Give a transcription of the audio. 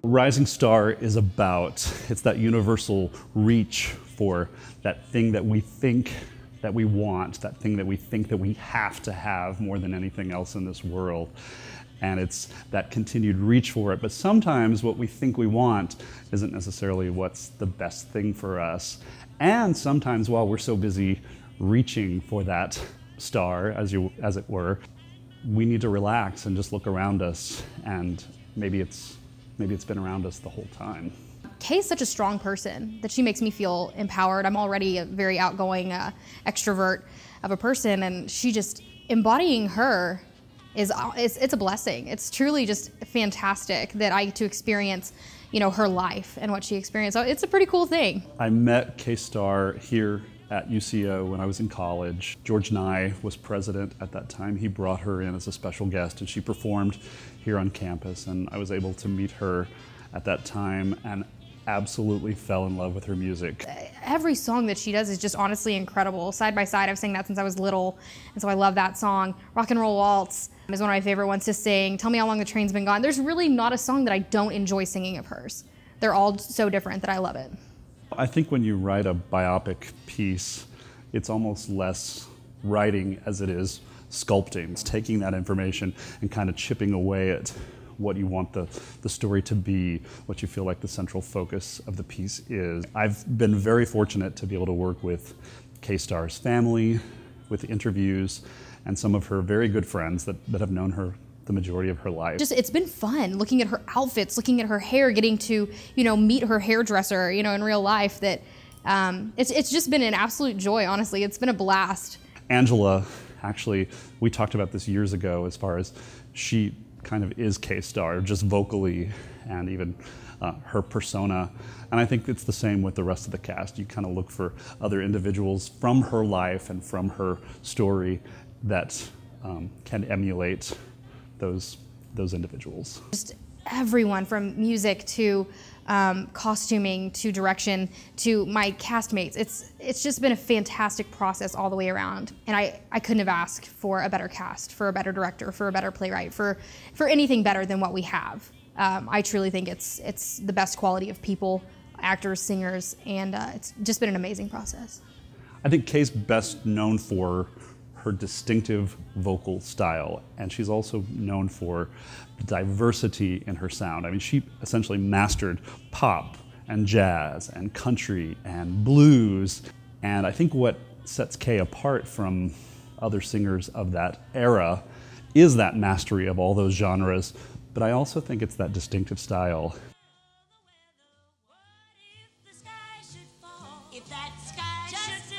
Rising Star is about, it's that universal reach for that thing that we think that we want, that thing that we think that we have to have more than anything else in this world. And it's that continued reach for it. But sometimes what we think we want isn't necessarily what's the best thing for us. And sometimes while we're so busy reaching for that star, as it were, we need to relax and just look around us, and maybe it's been around us the whole time. Kay is such a strong person that she makes me feel empowered. I'm already a very outgoing extrovert of a person, and she just, embodying her it's a blessing. It's truly just fantastic that I get to experience, you know, her life and what she experienced. So it's a pretty cool thing. I met Kay Starr here at UCO when I was in college. George Nye was president at that time. He brought her in as a special guest, and she performed here on campus, and I was able to meet her at that time and absolutely fell in love with her music. Every song that she does is just honestly incredible. Side by Side, I've sang that since I was little, and so I love that song. Rock and Roll Waltz is one of my favorite ones to sing. Tell Me How Long the Train's Been Gone. There's really not a song that I don't enjoy singing of hers. They're all so different that I love it. I think when you write a biopic piece, it's almost less writing as it is sculpting. It's taking that information and kind of chipping away at what you want the story to be, what you feel like the central focus of the piece is. I've been very fortunate to be able to work with Kay Starr's family, with interviews, and some of her very good friends that have known her the majority of her life. It's been fun looking at her outfits, looking at her hair, getting to, you know, meet her hairdresser, you know, in real life. That it's just been an absolute joy, honestly. It's been a blast. Angela, actually, we talked about this years ago as far as she kind of is Kay Starr, just vocally and even her persona. And I think it's the same with the rest of the cast. You kind of look for other individuals from her life and from her story that can emulate those individuals. Just everyone, from music to costuming to direction to my castmates. It's just been a fantastic process all the way around, and I couldn't have asked for a better cast, for a better director, for a better playwright, for anything better than what we have. I truly think it's the best quality of people, actors, singers, and it's just been an amazing process. I think Kay's best known for her distinctive vocal style, and she's also known for the diversity in her sound. I mean, she essentially mastered pop and jazz and country and blues, and I think what sets Kay apart from other singers of that era is that mastery of all those genres, but I also think it's that distinctive style. If that sky should